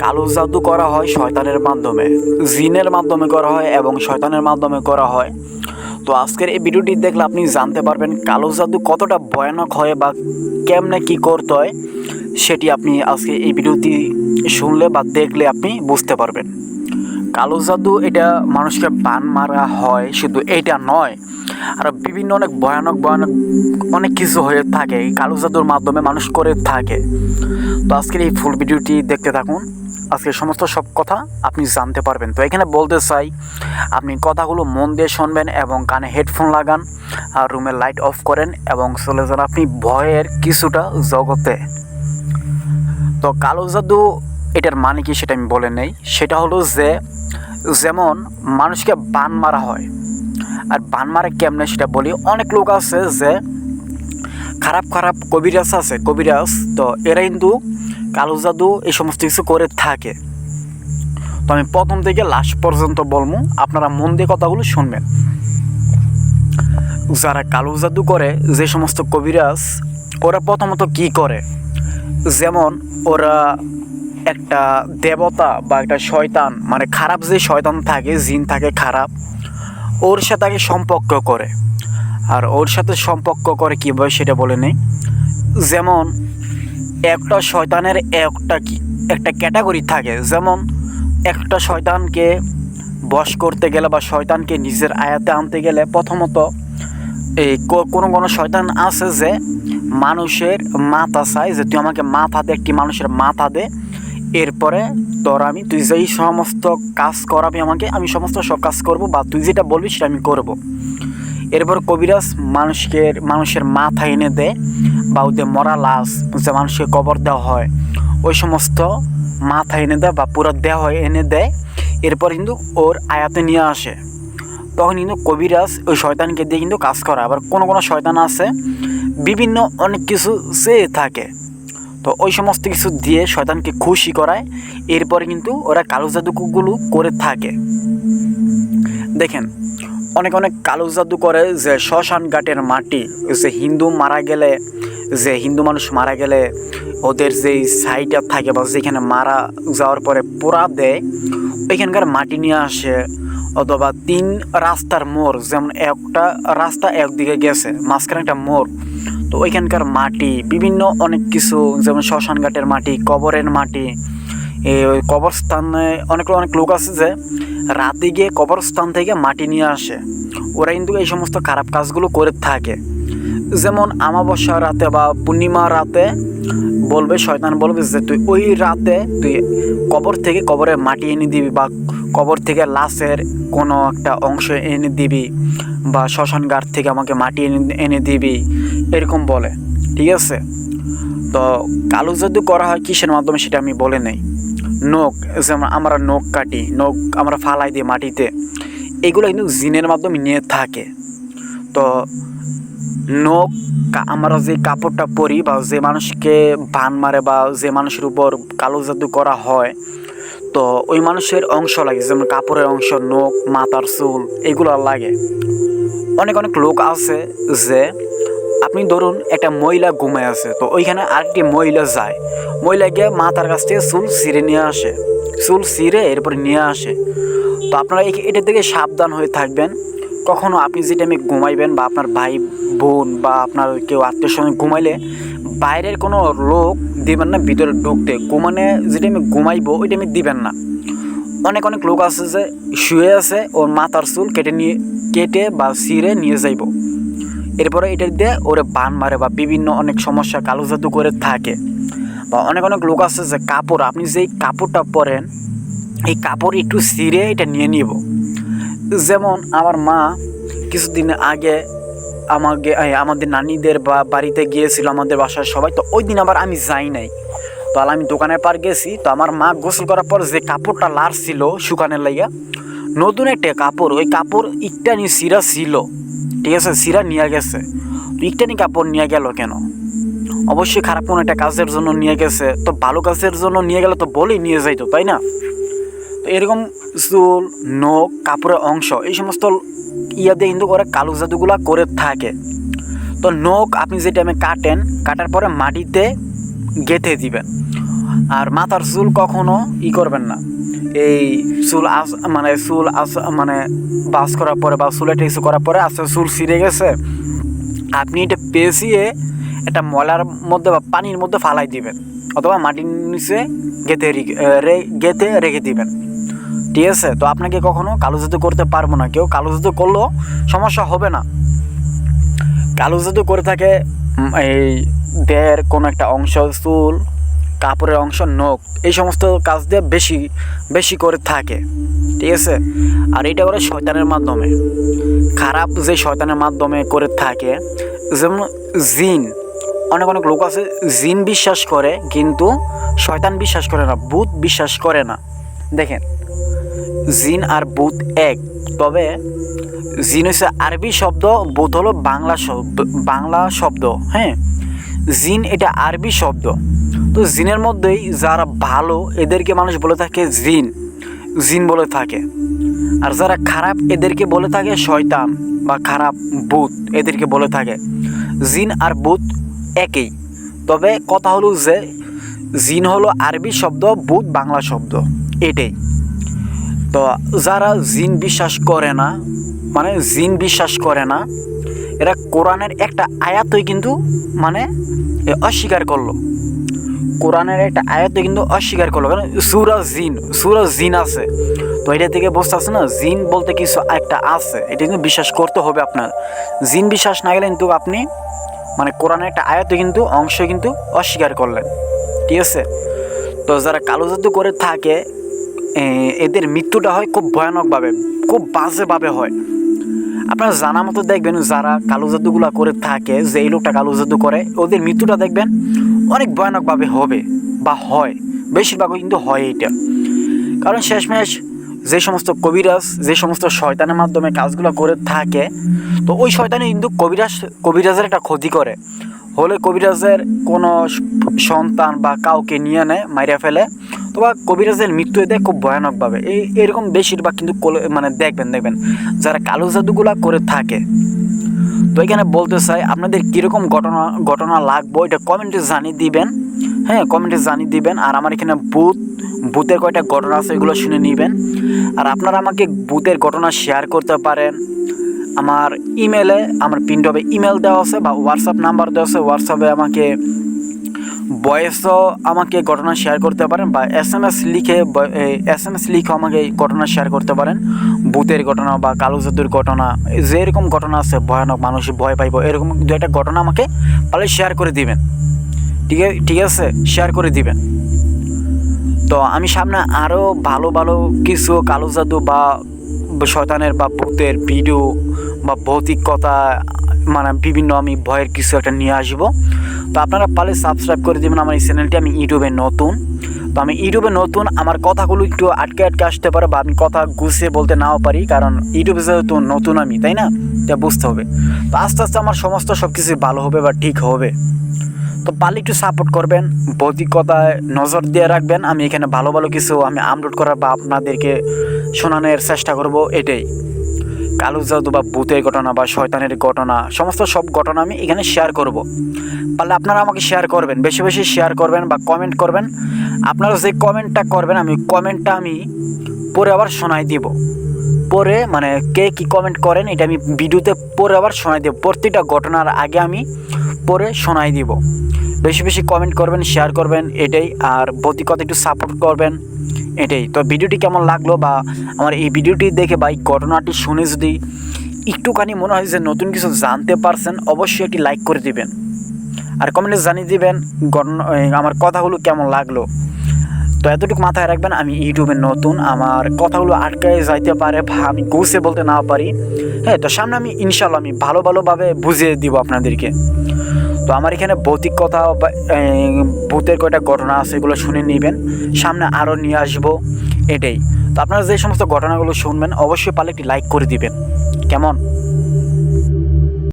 কালো জাদু করা হয় শয়তানের মাধ্যমে, জিনের মাধ্যমে করা হয় এবং শয়তানের মাধ্যমে করা হয়। তো আজকের এই ভিডিওটি দেখলে আপনি জানতে পারবেন কালো জাদু কতটা ভয়ানক হয় বা কেমনে কি করতে হয়, সেটি আপনি আজকে এই ভিডিওটি শুনলে বা দেখলে আপনি বুঝতে পারবেন। কালো জাদু এটা মানুষকে বান মারা হয়, শুধু এইটা নয়, আর বিভিন্ন অনেক ভয়ানক ভয়ানক অনেক কিছু হয়ে থাকে এই কালো জাদুর মাধ্যমে মানুষ করে থাকে। তো আজকের এই ফুল ভিডিওটি দেখতে থাকুন, আজকে সমস্ত সব কথা আপনি জানতে পারবেন। তো এখানে বলতে চাই, আপনি কথাগুলো মন দিয়ে শুনবেন এবং কানে হেডফোন লাগান আর রুমের লাইট অফ করেন এবং চলে যান আপনি ভয়ের কিছুটা জগতে। তো কালো জাদু এটার মানে কি সেটা আমি বলে নেই। সেটা হলো যে যেমন মানুষকে বান মারা হয়, আর বান মারে কেমনে সেটা বলি। অনেক লোক আছে যে খারাপ খারাপ কবিরাজ আছে, কবিরাজ, তো এরা কিন্তু কালো জাদু এই সমস্ত কিছু করে থাকে। তো আমি প্রথম থেকে লাস্ট পর্যন্ত বলবো, আপনারা মন দিয়ে কথাগুলো শুনবেন। যারা কালো জাদু করে, যে সমস্ত কবিরাজ, ওরা প্রথমত কি করে, যেমন ওরা একটা দেবতা বা একটা শয়তান, মানে খারাপ যে শয়তান থাকে, জিন থাকে খারাপ, ওর সাথে আগে সম্পর্ক করে। আর ওর সাথে সম্পর্ক করে কীভাবে সেটা বলে নেই। যেমন একটা শয়তানের একটা ক্যাটাগরি থাকে। যেমন একটা শয়তানকে বশ করতে গেলে বা শয়তানকে নিজের আয়াতে আনতে গেলে প্রথমত এই কোনো শয়তান আছে যে মানুষের মাথা চায়, যে তুই আমাকে মাথা দে, একটি মানুষের মাথা দে, এরপরে তুই যেই সমস্ত কাজ করাবি আমাকে, আমি সমস্ত সব কাজ করব, বা তুই যেটা বলবি সেটা আমি করব। এরপর কবিরাজ মানুষের মাথা এনে দেয়, বা ওদের মরা লাশ যে মানুষকে কবর দেওয়া হয়, ওই সমস্ত মাথা এনে দেয় বা পুরো দেহ এনে দেয়। এরপর কিন্তু ওর আয়াতে নিয়ে আসে, তখন কিন্তু কবিরাজ ওই শয়তানকে দিয়ে কিন্তু কাজ করে। আবার কোনো শয়তান আছে বিভিন্ন অনেক কিছু চেয়ে থাকে, তো ওই সমস্ত কিছু দিয়ে শয়তানকে খুশি করায়। এরপরে কিন্তু ওরা কালো জাদুগুলো করে থাকে। দেখেন, অনেক কালো জাদু করে, যে শ্মশান ঘাটের মাটি, যে হিন্দু মানুষ মারা গেলে ওদের যেই সাইডটা থাকে বা যেখানে মারা যাওয়ার পরে পোড়া দেয়, ওইখানকার মাটি নিয়ে আসে। অথবা 3 রাস্তার মোড়, যেমন একটা রাস্তা একদিকে গেছে, মাঝখানে একটা মোড়, তো ওইখানকার মাটি বিভিন্ন অনেক কিছু, যেমন শ্মশান ঘাটের মাটি, কবরের মাটি, ওই কবরস্থানে অনেক লোক আছে যে রাতে গিয়ে কবরস্থান থেকে মাটি নিয়ে আসে। ওরা কিন্তু এই সমস্ত খারাপ কাজগুলো করে থাকে। যেমন আমাবস্যা রাতে বা পূর্ণিমা রাতে শয়তান বলবে যে তুই ওই রাতে তুই কবরে মাটি এনে দিবি, বা কবর থেকে লাশের কোনো একটা অংশ এনে দিবি, বা শ্মশান ঘাট থেকে আমাকে মাটি এনে দিবি, এরকম বলে। ঠিক আছে? তো কালো জাদু করা হয় কিসের মাধ্যমে সেটা আমি বলে নেই। নখ, যেমন আমরা নখ কাটি, নখ আমরা ফালাই দিই মাটিতে, এগুলো কিন্তু জিনের মাধ্যমে নিয়ে থাকে। তো নখ, আমরা যে কাপড়টা পরি বা যে মানুষকে বান মারে বা যে মানুষের উপর কালো জাদু করা হয়, তো ওই মানুষের অংশ লাগে, যেমন কাপড়ের অংশ, নখ, মাথার চুল, এগুলো লাগে। অনেক লোক আছে যে আপনি ধরুন একটা মহিলা ঘুমায় আছে, তো ওইখানে আরেকটি মহিলা যায়, মহিলাকে মাথার কাছ থেকে চুল ছিঁড়ে এরপরে নিয়ে আসে। তো আপনারা এটা থেকে সাবধান হয়ে থাকবেন। কখনও আপনি যে টাইমে ঘুমাইবেন বা আপনার ভাই বোন বা আপনার কেউ আত্মীয় স্বজন ঘুমাইলে বাইরের কোনো লোক দিবেন না ভিতরে ঢুকতে। ঘুমানে যে টাইমে ঘুমাইবো ওই টাইমে দিবেন না। অনেক লোক আছে যে শুয়ে আছে, ওর মাথার চুল কেটে বা ছিঁড়ে নিয়ে যাইব, এরপরে এটা দিয়ে ওরে বান মারে বা বিভিন্ন অনেক সমস্যা কালো জাদু করে থাকে। বা অনেক লোক আছে যে কাপড়, আপনি যেই কাপড়টা পরেন এই কাপড় একটু ছিঁড়ে এটা নিয়ে নিব। যেমন আমার মা কিছুদিন আগে আমাদের নানিদের বাড়িতে গিয়েছিল, আমাদের বাসার সবাই, তো ওই দিন আবার আমি যাই নাই। তো আমি দোকানের পার গেছি, তো আমার মা গোসল করার পর যে কাপড়টা লাড়ছিল শুকানোর লাইগা, নতুন একটা কাপড়, ওই কাপড় ইকটানি সিরা ছিল। ঠিক আছে, সিরা নিয়ে গেছে। তো ইকটানি কাপড় নিয়ে গেল কেন? অবশ্যই খারাপ কোনো একটা কাজের জন্য নিয়ে গেছে, তো ভালো কাজের জন্য নিয়ে গেলে তো বলেই নিয়ে যাইতো, তাই না? তো এরকম চুল, নখ, কাপড়ের অংশ, এই সমস্ত দিয়ে কিন্তু ওরা কালো জাদুগুলা করে থাকে। তো নখ আপনি যে টাইমে কাটার পরে মাটিতে গেঁথে দিবেন। আর মাথার চুল কখনো করবেন না। এই চুল মানে বাস করার পরে বা চুলে কিছু করার পরে আস্তে চুল ছিঁড়ে গেছে, আপনি এটা পেঁচিয়ে এটা ময়লার মধ্যে বা পানির মধ্যে ফালাই দিবেন অথবা মাটির নিচে গেঁথে রেখে দিবেন। ঠিক আছে? তো আপনাকে কখনো কালো জাদু করতে পারবো না, কেউ কালো জাদু করলেও সমস্যা হবে না। কালো জাদু করে থাকে এই দেহের কোনো একটা অংশ, চুল, কাপড়ের অংশ, নখ, এই সমস্ত কাজ দিয়ে বেশি করে থাকে। ঠিক আছে? আর এটা করে শয়তানের মাধ্যমে, খারাপ যে শয়তানের মাধ্যমে করে থাকে। যেমন জিন, অনেক লোক আছে জিন বিশ্বাস করে কিন্তু শয়তান বিশ্বাস করে না, ভূত বিশ্বাস করে না। দেখেন, জিন আর ভূত এক, তবে জিন হচ্ছে আরবি শব্দ, ভূত হলো বাংলা শব্দ। হ্যাঁ, জিন এটা আরবি শব্দ। তো জিনের মধ্যেই যারা ভালো এদেরকে মানুষ বলে থাকে জিন বলে থাকে, আর যারা খারাপ এদেরকে বলে থাকে শয়তান বা খারাপ ভূত, এদেরকে বলে থাকে। জিন আর ভূত একই, তবে কথা হলো যে জিন হলো আরবি শব্দ, ভূত বাংলা শব্দ, এটাই। তো যারা জিন বিশ্বাস করে না এরা কোরআনের একটা আয়াতই কিন্তু মানে অস্বীকার করলো। কোরআনের একটা আয়াতই কিন্তু অস্বীকার করলো, কারণ সূরা জিন আছে। তো এটা থেকে বুঝতে আছে না, জিন বলতে কিছু একটা আছে, এটা কিন্তু বিশ্বাস করতে হবে আপনার। জিন বিশ্বাস না গেলে কিন্তু আপনি মানে কোরআনের একটা আয়াতই কিন্তু অংশ কিন্তু অস্বীকার করলেন। ঠিক আছে? তো যারা কালো জাদু করে থাকে এদের মৃত্যুটা হয় খুব ভয়ানকভাবে, খুব বাজেভাবে হয়। আপনারা জানা মতো দেখবেন যারা কালো জাদুগুলো করে থাকে, যে এই লোকটা কালো জাদু করে, ওদের মৃত্যুটা দেখবেন অনেক ভয়ানকভাবে হবে বা হয়, বেশিরভাগই কিন্তু হয় এইটা। কারণ শেষমেশ যে সমস্ত কবিরাজ, যে সমস্ত শয়তানের মাধ্যমে কাজগুলো করে থাকে, তো ওই শয়তানে কিন্তু কবিরাজের একটা ক্ষতি করে। হলে কবিরাজের কোনো সন্তান বা কাউকে নিয়ে নেয়, মাইরা ফেলে, তো বা কবিরাজের মৃত্যু দেয় খুব ভয়ানকভাবে। এরকম বেশিরভাগ কিন্তু মানে দেখবেন যারা কালো জাদুগুলা করে থাকে। তো এখানে বলতে চাই, আপনাদের কীরকম ঘটনা লাগবে এটা কমেন্টে জানিয়ে দিবেন। হ্যাঁ, কমেন্টে জানিয়ে দিবেন। আর আমার এখানে ভূতের কয়টা ঘটনা আছে এগুলো শুনে নেবেন। আর আপনারা আমাকে ভূতের ঘটনা শেয়ার করতে পারেন। আমার ইমেলে, আমার পিনটবে ইমেল দেওয়া আছে বা হোয়াটসঅ্যাপ নাম্বার দেওয়া আছে, হোয়াটসঅ্যাপে আমাকে ভয়েসও আমাকে ঘটনা শেয়ার করতে পারেন, বা এসএমএস লিখেও আমাকে ঘটনা শেয়ার করতে পারেন। ভূতের ঘটনা বা কালো জাদুর ঘটনা, যেরকম ঘটনা আছে ভয়ানক, মানুষ ভয় পাইব, এরকম দু একটা ঘটনা আমাকে পারলে শেয়ার করে দিবেন। ঠিক আছে, শেয়ার করে দিবেন। তো আমি সামনে আরও ভালো কিছু কালো জাদু বা শয়তানের বা ভূতের ভিডিও বা ভৌতিকতা, মানে বিভিন্ন আমি ভয়ের কিছু একটা নিয়ে আসবো। তো আপনারা পারলে সাবস্ক্রাইব করে দেবেন আমার এই চ্যানেলটি। আমি ইউটিউবে নতুন, আমার কথাগুলো একটু আটকে আসতে পারে, বা আমি কথা গুছিয়ে বলতে নাও পারি, কারণ ইউটিউবে যেহেতু নতুন আমি, তাই না? এটা বুঝতে হবে। তো আস্তে আস্তে আমার সব কিছু ভালো হবে বা ঠিক হবে। তো পারলে একটু সাপোর্ট করবেন, ভৌতিকতায় নজর দিয়ে রাখবেন। আমি এখানে ভালো কিছু আমি আপলোড করার বা আপনাদেরকে শোনানোর চেষ্টা করব। এটাই কালো জাদু বা ভূতের ঘটনা বা শয়তানের ঘটনা, সব ঘটনা আমি এখানে শেয়ার করব। পারলে আপনারা আমাকে শেয়ার করবেন, বেশি শেয়ার করবেন বা কমেন্ট করবেন। আপনারা যে কমেন্টটা করবেন, কমেন্টটা আমি পরে আবার শোনাই দিব। পরে মানে কে কী কমেন্ট করেন এটা আমি ভিডিওতে পরে আবার শোনাই দেব। প্রতিটা ঘটনার আগে আমি পরে শোনাই দিব। বেশি কমেন্ট করবেন, শেয়ার করবেন, এটাই। আর ভৌতিকতা একটু সাপোর্ট করবেন, এটাই। তো ভিডিওটি কেমন লাগলো, বা আমার এই ভিডিওটি দেখে বা এই ঘটনাটি শুনে যদি একটুখানি মনে হয় যে নতুন কিছু জানতে পারছেন, অবশ্যই একটি লাইক করে দিবেন। আর কমেন্টে জানিয়ে দিবেন আমার কথাগুলো কেমন লাগলো। তো এতটুকু মাথায় রাখবেন, আমি ইউটিউবে নতুন, আমার কথাগুলো আটকে যাইতে পারে বা আমি গুছিয়ে বলতে না পারি। হ্যাঁ, তো সামনে আমি ইনশাল্লাহ আমি ভালোভাবে বুঝিয়ে দিব আপনাদেরকে। তো আমার এখানে ভৌতিক কথা বা ভূতের কয়টা ঘটনা আছে, এগুলো শুনে নেবেন। সামনে আরও নিয়ে আসবো, এটাই। তো আপনারা যে সমস্ত ঘটনাগুলো শুনবেন, অবশ্যই পারলে একটি লাইক করে দিবেন। কেমন?